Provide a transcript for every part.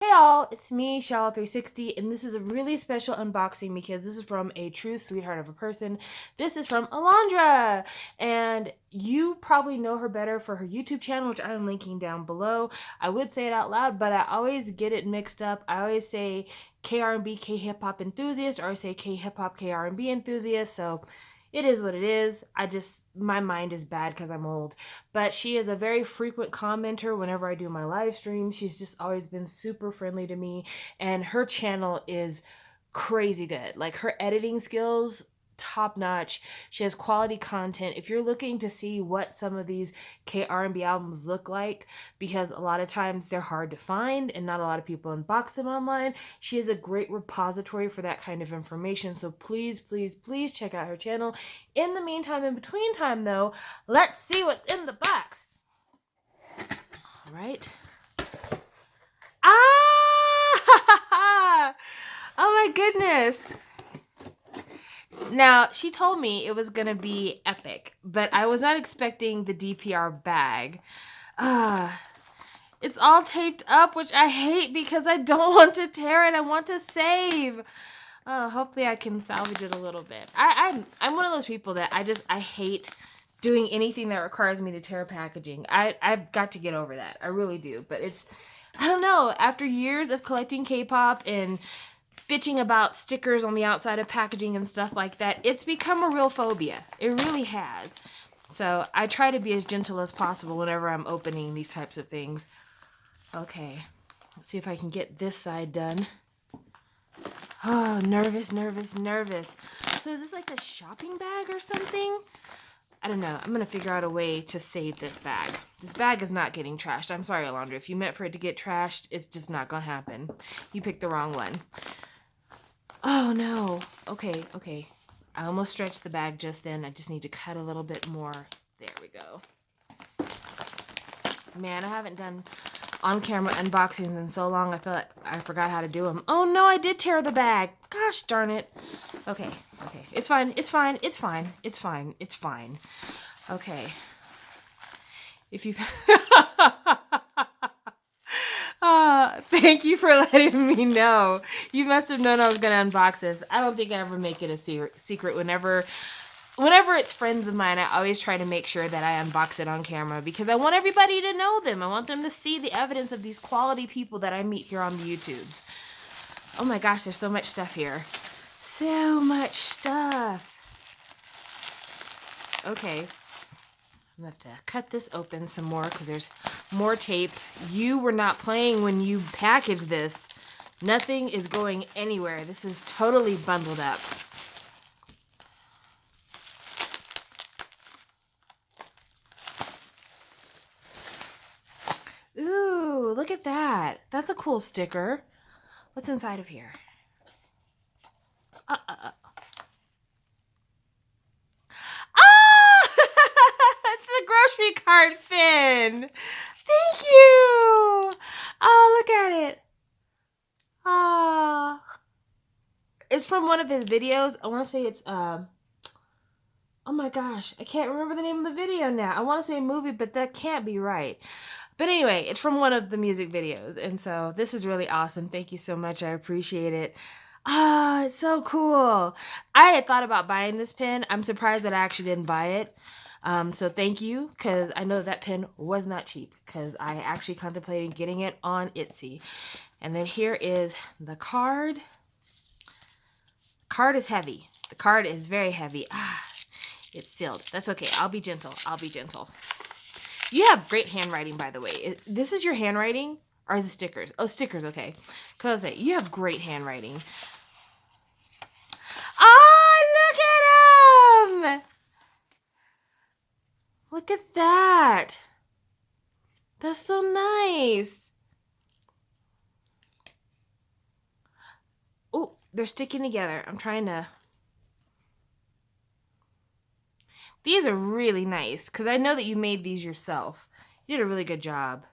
Hey all, it's me, Shala360, and this is a really special unboxing because this is from a true sweetheart of a person. This is from Alondra, and you probably know her better for her YouTube channel, which I'm linking down below. I would say it out loud, but I always get it mixed up. I always say K-R&B, K-hip-hop enthusiast, or I say K-hip-hop, K-R&B enthusiast, so it is what it is. My mind is bad because I'm old. But she is a very frequent commenter whenever I do my live streams. She's just always been super friendly to me. And her channel is crazy good. Like her editing skills, top notch. She has quality content. If you're looking to see what some of these K-R&B albums look like, because a lot of times they're hard to find and not a lot of people unbox them online, she is a great repository for that kind of information. So please, please, please check out her channel. In the meantime, in between time though, let's see what's in the box. All right. Ah! Oh my goodness. Now, she told me it was going to be epic, but I was not expecting the DPR bag. It's all taped up, which I hate because I don't want to tear it. I want to save. Hopefully I can salvage it a little bit. I'm one of those people that I hate doing anything that requires me to tear packaging. I've got to get over that. I really do. But I don't know, after years of collecting K-pop and bitching about stickers on the outside of packaging and stuff like that, it's become a real phobia. It really has. So I try to be as gentle as possible whenever I'm opening these types of things. Okay, let's see if I can get this side done. Oh, nervous, nervous, nervous. So is this like a shopping bag or something? I don't know. I'm going to figure out a way to save this bag. This bag is not getting trashed. I'm sorry, Alondra. If you meant for it to get trashed, it's just not going to happen. You picked the wrong one. Oh, no. Okay. I almost stretched the bag just then. I just need to cut a little bit more. There we go. Man, I haven't done on-camera unboxings in so long. I feel like I forgot how to do them. Oh, no, I did tear the bag. Gosh darn it. Okay. It's fine. Okay. If you... thank you for letting me know. You must have known I was going to unbox this. I don't think I ever make it a secret. Whenever it's friends of mine, I always try to make sure that I unbox it on camera because I want everybody to know them. I want them to see the evidence of these quality people that I meet here on the YouTubes. Oh my gosh, there's so much stuff here. So much stuff. Okay. I'm going to have to cut this open some more because there's more tape. You were not playing when you packaged this. Nothing is going anywhere. This is totally bundled up. Ooh, look at that. That's a cool sticker. What's inside of here? It's the grocery cart fin. Thank you. Oh, look at it. Ah. It's from one of his videos. I want to say it's oh my gosh, I can't remember the name of the video now. I want to say a movie, but that can't be right. But anyway, it's from one of the music videos, and so this is really awesome. Thank you so much. I appreciate it. Ah, it's so cool. I had thought about buying this pin. I'm surprised that I actually didn't buy it. So thank you, because I know that pin was not cheap, because I actually contemplated getting it on Etsy. And then here is the card. Card is heavy. The card is very heavy. It's sealed. That's okay. I'll be gentle. You have great handwriting, by the way. This is your handwriting? Or is it stickers? Oh, stickers, okay. Because you have great handwriting. Oh, look at him! Look at that. That's so nice. Oh, they're sticking together. I'm trying to... These are really nice, because I know that you made these yourself. You did a really good job.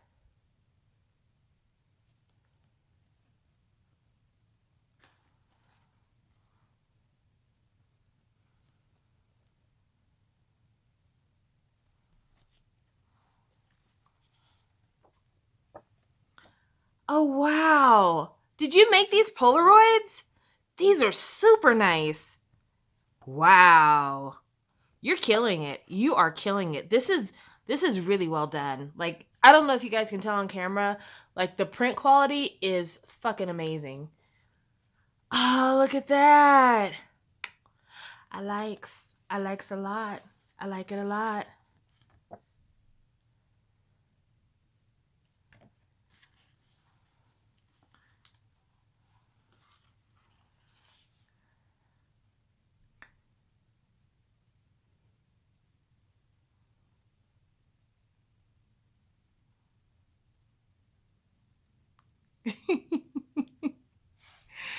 Oh, wow. Did you make these Polaroids? These are super nice. Wow. You're killing it. You are killing it. This is really well done. Like, I don't know if you guys can tell on camera, like the print quality is fucking amazing. Oh, look at that. I likes a lot. I like it a lot.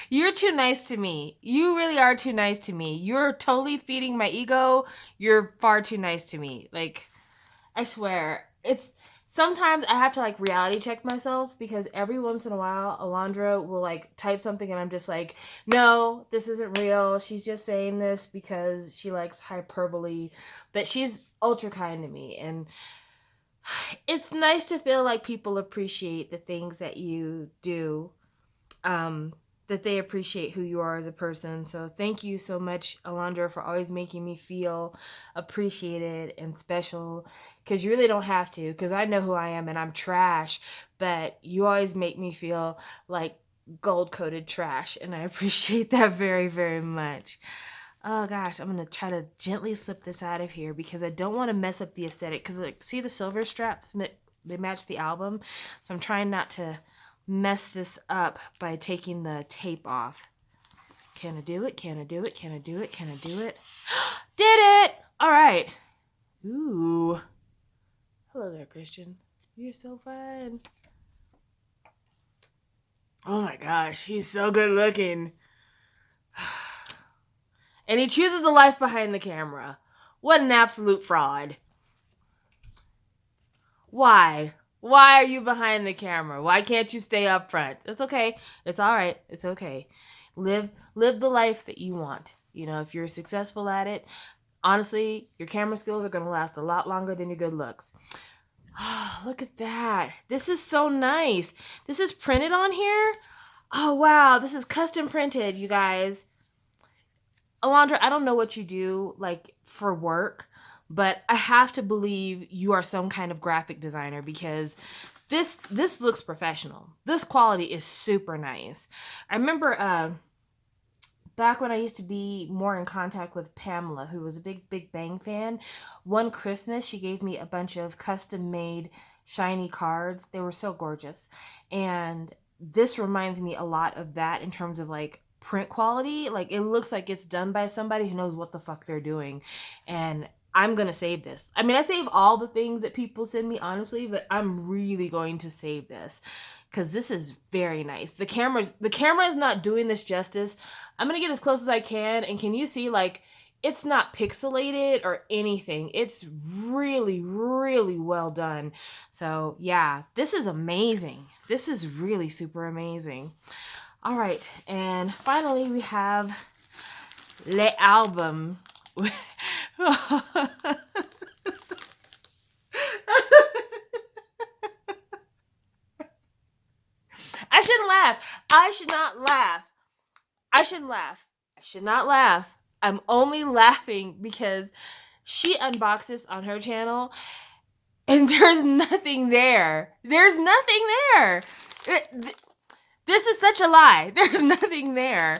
You're too nice to me. You really are too nice to me. You're totally feeding my ego. You're far too nice to me. Like, I swear. It's sometimes I have to like reality check myself because every once in a while Alondra will like type something and I'm just like, no, this isn't real. She's just saying this because she likes hyperbole. But she's ultra kind to me, and it's nice to feel like people appreciate the things that you do, that they appreciate who you are as a person. So thank you so much, Alondra, for always making me feel appreciated and special, because you really don't have to, because I know who I am and I'm trash, but you always make me feel like gold-coated trash, and I appreciate that very, very much. Oh gosh, I'm gonna try to gently slip this out of here because I don't want to mess up the aesthetic. Because like, see the silver straps? They match the album, so I'm trying not to mess this up by taking the tape off. Can I do it? Can I do it? Can I do it? Can I do it? Did it! All right. Ooh. Hello there, Christian. You're so fun. Oh my gosh, he's so good looking. And he chooses a life behind the camera. What an absolute fraud. Why? Why are you behind the camera? Why can't you stay up front? It's okay. It's all right. It's okay. Live the life that you want. You know, if you're successful at it, honestly, your camera skills are going to last a lot longer than your good looks. Oh, look at that. This is so nice. This is printed on here. Oh, wow. This is custom printed, you guys. Alondra, I don't know what you do like for work, but I have to believe you are some kind of graphic designer because this looks professional. This quality is super nice. I remember back when I used to be more in contact with Pamela, who was a big Big Bang fan. One Christmas, she gave me a bunch of custom made shiny cards. They were so gorgeous. And this reminds me a lot of that in terms of like print quality. Like, it looks like it's done by somebody who knows what the fuck they're doing. And I'm going to save this. I mean, I save all the things that people send me, honestly, but I'm really going to save this because this is very nice. The camera is not doing this justice. I'm going to get as close as I can. And can you see, like, it's not pixelated or anything. It's really, really well done. So yeah, this is amazing. This is really super amazing. All right, and finally we have Le Album. I shouldn't laugh. I should not laugh. I shouldn't laugh. I should not laugh. I'm only laughing because she unboxed this on her channel and there's nothing there. There's nothing there. This is such a lie. There's nothing there.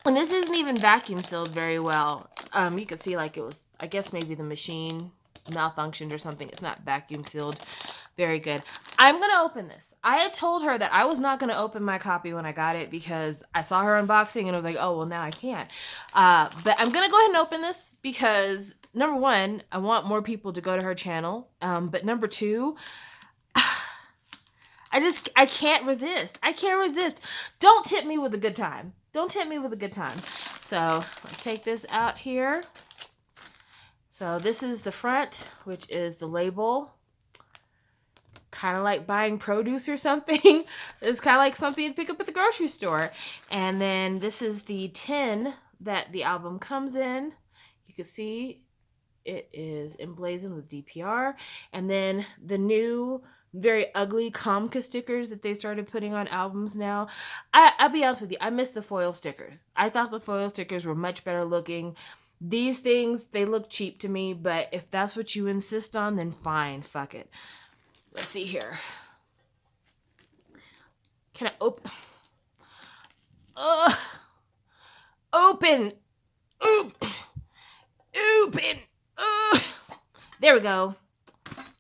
And this isn't even vacuum sealed very well. You could see like it was, I guess maybe the machine malfunctioned or something. It's not vacuum sealed very good. I'm going to open this. I had told her that I was not going to open my copy when I got it because I saw her unboxing and I was like, oh, well, now I can't. But I'm going to go ahead and open this because, number one, I want more people to go to her channel. But number two, I can't resist. I can't resist. Don't tempt me with a good time. Don't tempt me with a good time. So let's take this out here. So this is the front, which is the label. Kind of like buying produce or something. It's kind of like something you'd pick up at the grocery store. And then this is the tin that the album comes in. You can see it is emblazoned with DPR. And then the new very ugly Comca stickers that they started putting on albums now. I'll be honest with you, I miss the foil stickers. I thought the foil stickers were much better looking. These things, they look cheap to me, but if that's what you insist on, then fine, fuck it. Let's see here. Can I open? Open! Open! There we go.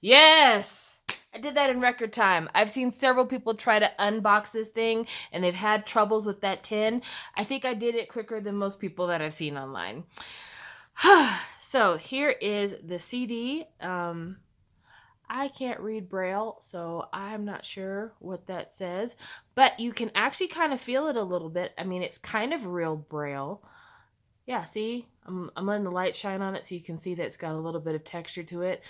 Yes! I did that in record time. I've seen several people try to unbox this thing, and they've had troubles with that tin. I think I did it quicker than most people that I've seen online. So here is the CD. I can't read Braille, so I'm not sure what that says. But you can actually kind of feel it a little bit. I mean, it's kind of real Braille. Yeah, see? I'm letting the light shine on it so you can see that it's got a little bit of texture to it.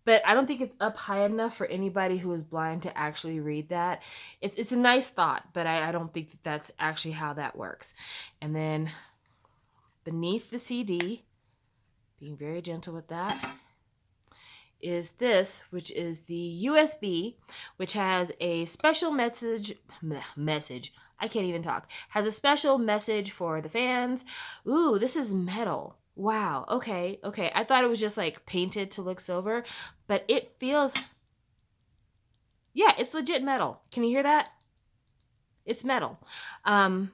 But I don't think it's up high enough for anybody who is blind to actually read that. It's a nice thought, but I don't think that that's actually how that works. And then beneath the CD, being very gentle with that, is this, which is the USB, which has a special message. I can't even talk. Has a special message for the fans. Ooh, this is metal. Wow. Okay. I thought it was just like painted to look silver, but it feels, yeah, it's legit metal. Can you hear that? It's metal. But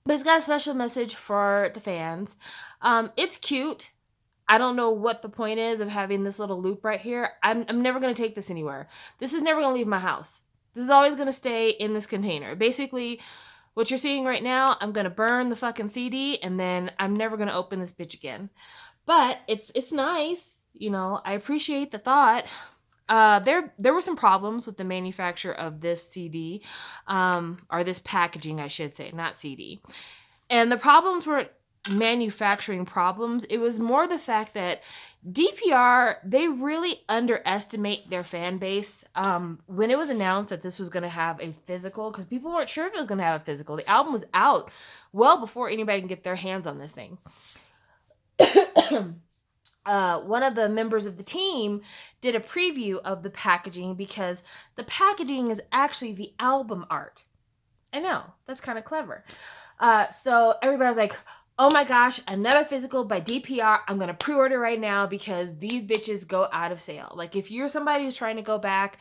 it's got a special message for the fans. It's cute. I don't know what the point is of having this little loop right here. I'm never going to take this anywhere. This is never going to leave my house. This is always going to stay in this container. Basically, what you're seeing right now, I'm going to burn the fucking CD, and then I'm never going to open this bitch again. But it's nice. You know, I appreciate the thought. There were some problems with the manufacture of this CD, or this packaging, I should say, not CD. And the problems were manufacturing problems. It was more the fact that DPR, they really underestimate their fan base. When it was announced that this was going to have a physical, because people weren't sure if it was going to have a physical. The album was out well before anybody can get their hands on this thing. One of the members of the team did a preview of the packaging because the packaging is actually the album art. I know, that's kind of clever. So everybody's like, oh my gosh, another physical by DPR. I'm going to pre-order right now because these bitches go out of sale. Like if you're somebody who's trying to go back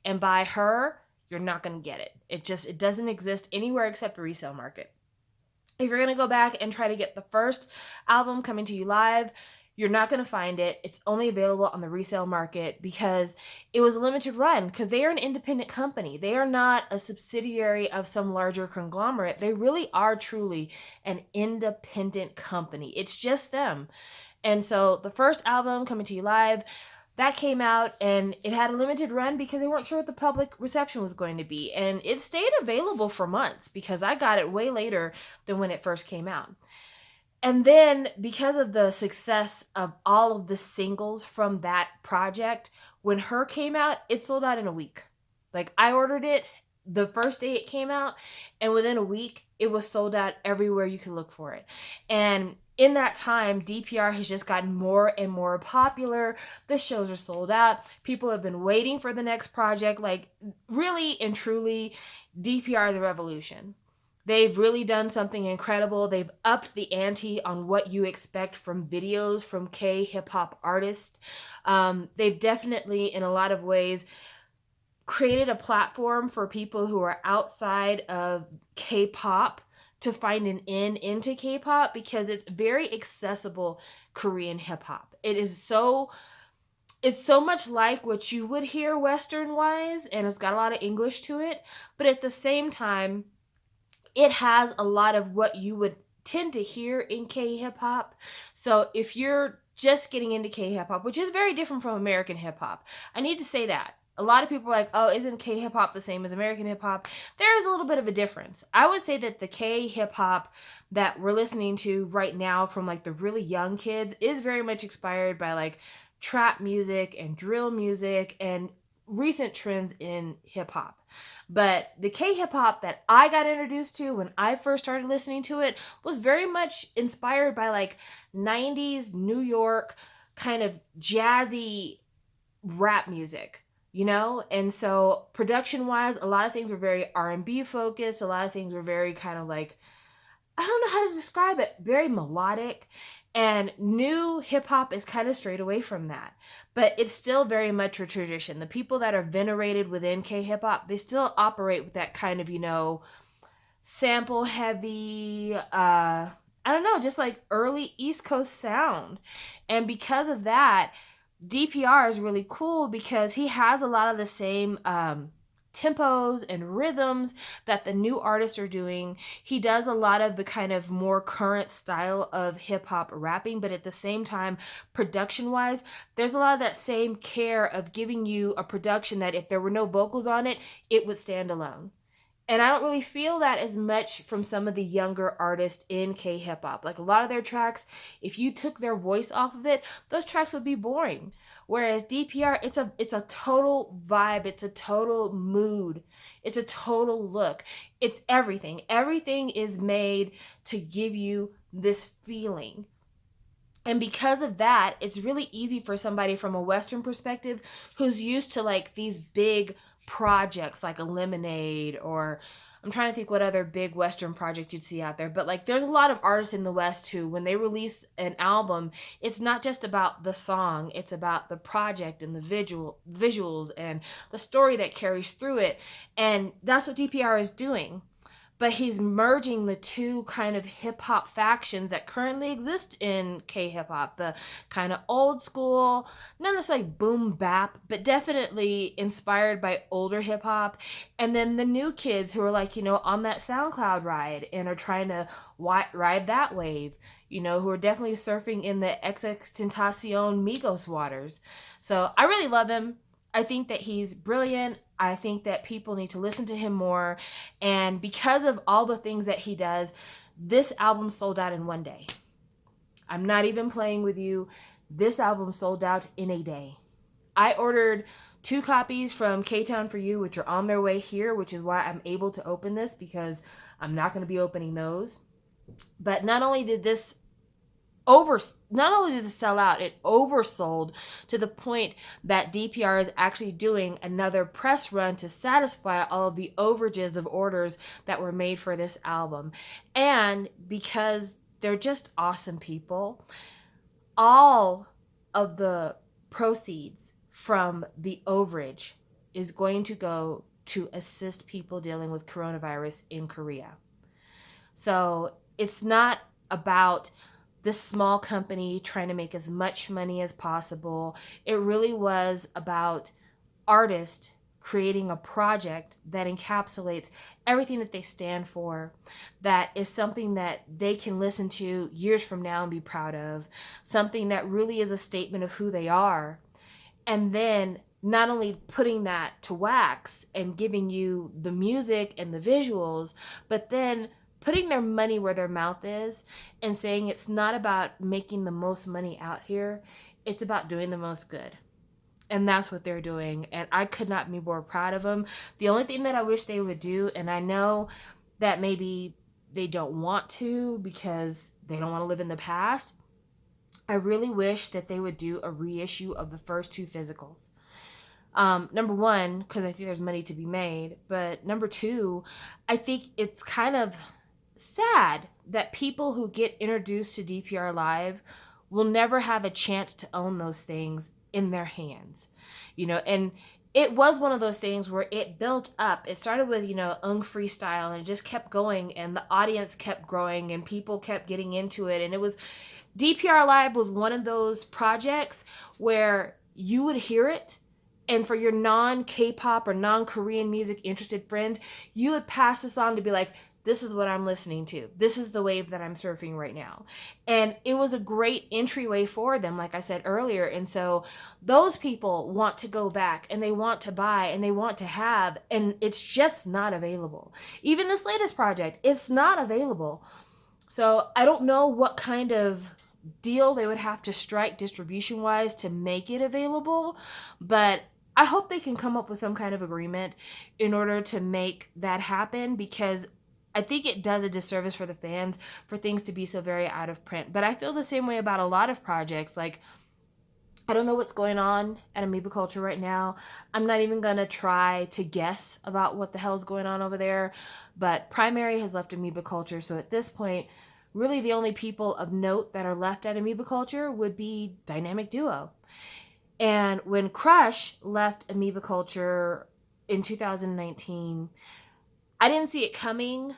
and buy her, you're not going to get it. It doesn't exist anywhere except the resale market. If you're going to go back and try to get the first album Coming to You Live, you're not going to find it. It's only available on the resale market because it was a limited run, because they are an independent company. They are not a subsidiary of some larger conglomerate. They really are truly an independent company. It's just them. And so the first album, Coming to You Live, that came out and it had a limited run because they weren't sure what the public reception was going to be. And it stayed available for months because I got it way later than when it first came out. And then because of the success of all of the singles from that project, when Her came out, it sold out in a week. Like I ordered it the first day it came out, and within a week, it was sold out everywhere you could look for it. And in that time, DPR has just gotten more and more popular. The shows are sold out. People have been waiting for the next project. Like really and truly, DPR is a revolution. They've really done something incredible. They've upped the ante on what you expect from videos from K-hip-hop artists. They've definitely, in a lot of ways, created a platform for people who are outside of K-pop to find an in into K-pop because it's very accessible Korean hip-hop. It's so much like what you would hear Western-wise, and it's got a lot of English to it, but at the same time, it has a lot of what you would tend to hear in K-hip-hop. So if you're just getting into K-hip-hop, which is very different from American hip-hop, I need to say that. A lot of people are like, oh, isn't K-hip-hop the same as American hip-hop? There is a little bit of a difference. I would say that the K-hip-hop that we're listening to right now from like the really young kids is very much inspired by like trap music and drill music and recent trends in hip-hop. But the K-hip-hop that I got introduced to when I first started listening to it was very much inspired by like 90s New York kind of jazzy rap music. you know? And so production wise, a lot of things were very R&B focused. A lot of things were very kind of like, I don't know how to describe it, very melodic. And new hip hop is kind of straight away from that. But it's still very much a tradition. The people that are venerated within K hip hop, they still operate with that kind of, you know, sample heavy, I don't know, just like early East Coast sound. And because of that, DPR is really cool because he has a lot of the same tempos and rhythms that the new artists are doing. He does a lot of the kind of more current style of hip hop rapping, but at the same time, production wise, there's a lot of that same care of giving you a production that if there were no vocals on it, it would stand alone. And I don't really feel that as much from some of the younger artists in K hip hop. Like a lot of their tracks, if you took their voice off of it, those tracks would be boring. Whereas DPR, it's a total vibe, it's a total mood, it's a total look. It's everything. Everything is made to give you this feeling. And because of that, it's really easy for somebody from a Western perspective who's used to like these big projects like a Lemonade, or I'm trying to think what other big Western project you'd see out there. But like there's a lot of artists in the West who, when they release an album, it's not just about the song, it's about the project and the visuals and the story that carries through it. And that's what DPR is doing, but he's merging the two kind of hip hop factions that currently exist in K hip hop. The kind of old school, not necessarily boom bap, but definitely inspired by older hip hop. And then the new kids who are like, you know, on that SoundCloud ride and are trying to ride that wave, you know, who are definitely surfing in the XXXTentacion Migos waters. So I really love him. I think that he's brilliant. I think that people need to listen to him more. And because of all the things that he does, this album sold out in one day. I'm not even playing with you. This album sold out in a day. I ordered 2 copies from K-Town for You, which are on their way here, which is why I'm able to open this, because I'm not going to be opening those. But not only did this sell out, it oversold to the point that DPR is actually doing another press run to satisfy all of the overages of orders that were made for this album. And because they're just awesome people, all of the proceeds from the overage is going to go to assist people dealing with coronavirus in Korea. So it's not about this small company trying to make as much money as possible. It really was about artists creating a project that encapsulates everything that they stand for, that is something that they can listen to years from now and be proud of, something that really is a statement of who they are. And then not only putting that to wax and giving you the music and the visuals, but then putting their money where their mouth is and saying it's not about making the most money out here, it's about doing the most good. And that's what they're doing. And I could not be more proud of them. The only thing that I wish they would do, and I know that maybe they don't want to because they don't want to live in the past, I really wish that they would do a reissue of the first 2 physicals. Number 1, because I think there's money to be made. But number 2, I think it's kind of sad that people who get introduced to DPR Live will never have a chance to own those things in their hands, you know. And it was one of those things where it built up. It started with, you know, Freestyle, and it just kept going, and the audience kept growing and people kept getting into it. And it was, DPR Live was one of those projects where you would hear it, and for your non-K-pop or non-Korean music interested friends, you would pass this on to be like, this is what I'm listening to. This is the wave that I'm surfing right now. And it was a great entryway for them, like I said earlier. And so those people want to go back and they want to buy and they want to have, and it's just not available. Even this latest project, it's not available. So I don't know what kind of deal they would have to strike distribution wise to make it available, but I hope they can come up with some kind of agreement in order to make that happen, because I think it does a disservice for the fans for things to be so very out of print. But I feel the same way about a lot of projects. Like, I don't know what's going on at Amoeba Culture right now. I'm not even going to try to guess about what the hell's going on over there. But Primary has left Amoeba Culture. So at this point, really the only people of note that are left at Amoeba Culture would be Dynamic Duo. And when Crush left Amoeba Culture in 2019, I didn't see it coming.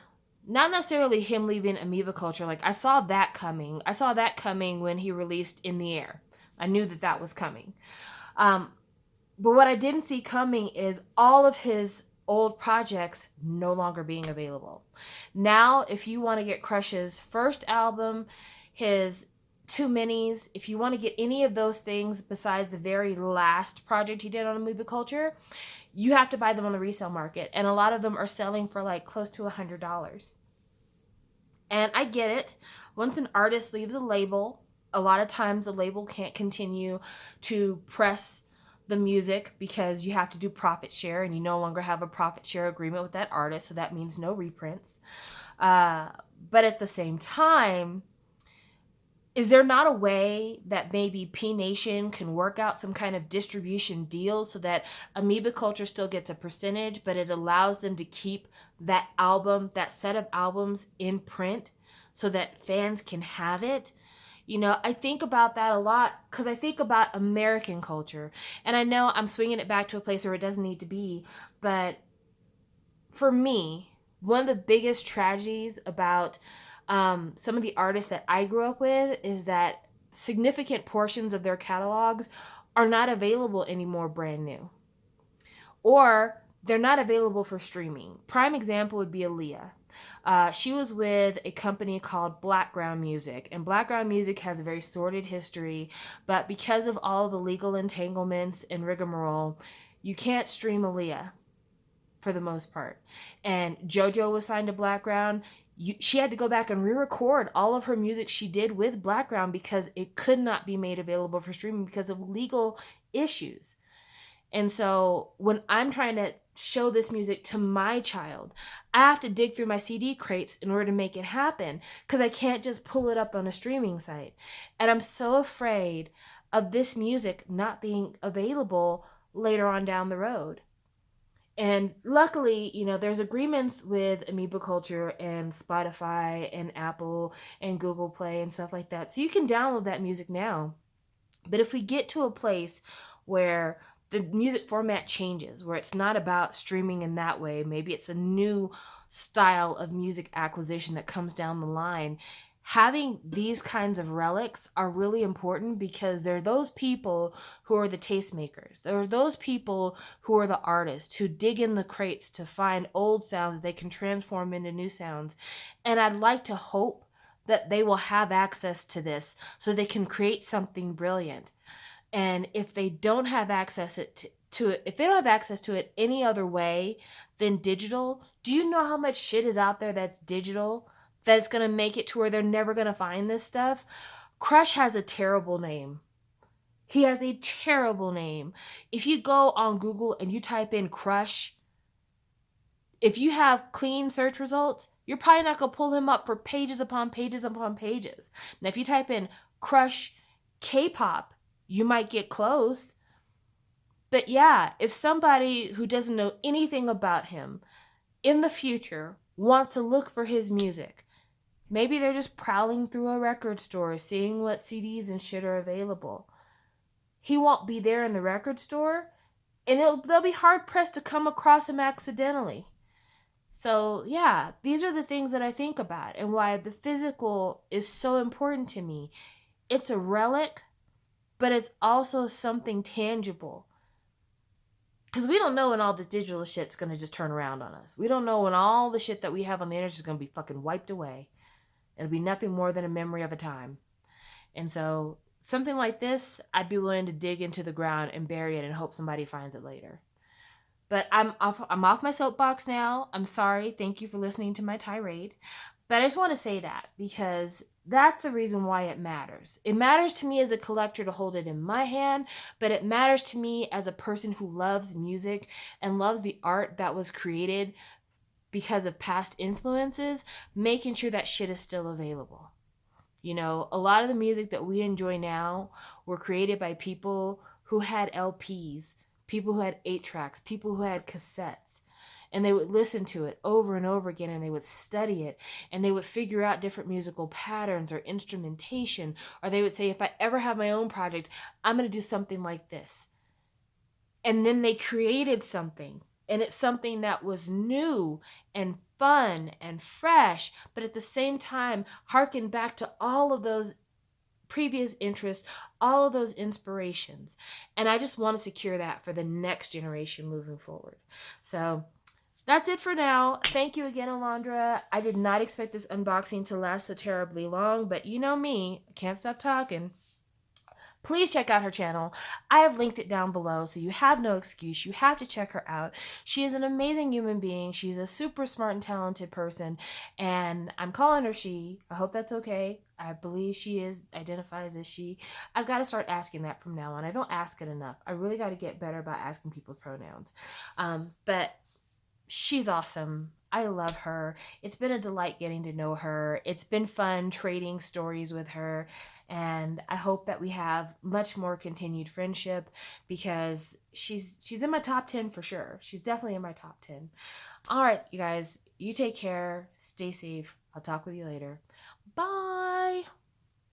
Not necessarily him leaving Amoeba Culture. Like, I saw that coming. I saw that coming when he released In the Air. I knew that that was coming. Um, but what I didn't see coming is all of his old projects no longer being available. Now, if you want to get Crush's first album, his two minis, if you want to get any of those things besides the very last project he did on Amoeba Culture, you have to buy them on the resale market. And a lot of them are selling for like close to $100. And I get it. Once an artist leaves a label, a lot of times the label can't continue to press the music because you have to do profit share, and you no longer have a profit share agreement with that artist, so that means no reprints. But at the same time, is there not a way that maybe P Nation can work out some kind of distribution deal so that Amoeba Culture still gets a percentage, but it allows them to keep that album, that set of albums in print so that fans can have it? You know, I think about that a lot because I think about American culture. And I know I'm swinging it back to a place where it doesn't need to be. But for me, one of the biggest tragedies about some of the artists that I grew up with is that significant portions of their catalogs are not available anymore brand new. Or they're not available for streaming. Prime example would be Aaliyah. She was with a company called Blackground Music, and Blackground Music has a very sordid history, but because of all the legal entanglements and rigmarole, you can't stream Aaliyah for the most part. And JoJo was signed to Blackground. She had to go back and re-record all of her music she did with Blackground because it could not be made available for streaming because of legal issues. And so when I'm trying to show this music to my child, I have to dig through my CD crates in order to make it happen because I can't just pull it up on a streaming site. And I'm so afraid of this music not being available later on down the road. And luckily, you know, there's agreements with Amoeba Culture and Spotify and Apple and Google Play and stuff like that. So you can download that music now. But if we get to a place where the music format changes, where it's not about streaming in that way, maybe it's a new style of music acquisition that comes down the line, having these kinds of relics are really important because they're those people who are the tastemakers. There are those people who are the artists who dig in the crates to find old sounds that they can transform into new sounds. And I'd like to hope that they will have access to this so they can create something brilliant. And if they don't have access to it, if they don't have access to it any other way than digital, do you know how much shit is out there that's digital that's going to make it to where they're never going to find this stuff? Crush has a terrible name. He has a terrible name. If you go on Google and you type in Crush, if you have clean search results, you're probably not going to pull him up for pages upon pages upon pages. Now, if you type in Crush K-pop, you might get close. But yeah, if somebody who doesn't know anything about him in the future wants to look for his music, maybe they're just prowling through a record store, seeing what CDs and shit are available. He won't be there in the record store, and they'll be hard-pressed to come across him accidentally. So yeah, these are the things that I think about and why the physical is so important to me. It's a relic, but it's also something tangible. Because we don't know when all this digital shit's going to just turn around on us. We don't know when all the shit that we have on the internet is going to be fucking wiped away. It'll be nothing more than a memory of a time. And so something like this, I'd be willing to dig into the ground and bury it and hope somebody finds it later. But I'm off my soapbox now. I'm sorry. Thank you for listening to my tirade. But I just want to say that because that's the reason why it matters. It matters to me as a collector to hold it in my hand, but it matters to me as a person who loves music and loves the art that was created because of past influences, making sure that shit is still available. You know, a lot of the music that we enjoy now were created by people who had LPs, people who had 8 tracks, people who had cassettes. And they would listen to it over and over again, and they would study it, and they would figure out different musical patterns or instrumentation, or they would say, if I ever have my own project, I'm going to do something like this. And then they created something, and it's something that was new and fun and fresh, but at the same time harken back to all of those previous interests, all of those inspirations. And I just want to secure that for the next generation moving forward. So that's it for now. Thank you again, Alondra. I did not expect this unboxing to last so terribly long, but you know me, I can't stop talking. Please check out her channel. I have linked it down below, so you have no excuse. You have to check her out. She is an amazing human being. She's a super smart and talented person, and I'm calling her she. I hope that's okay. I believe she identifies as she. I've got to start asking that from now on. I don't ask it enough. I really got to get better about asking people's pronouns. But she's awesome. I love her. It's been a delight getting to know her. It's been fun trading stories with her. And I hope that we have much more continued friendship, because she's in my top 10 for sure. She's definitely in my top 10. All right, you guys, you take care. Stay safe. I'll talk with you later. Bye.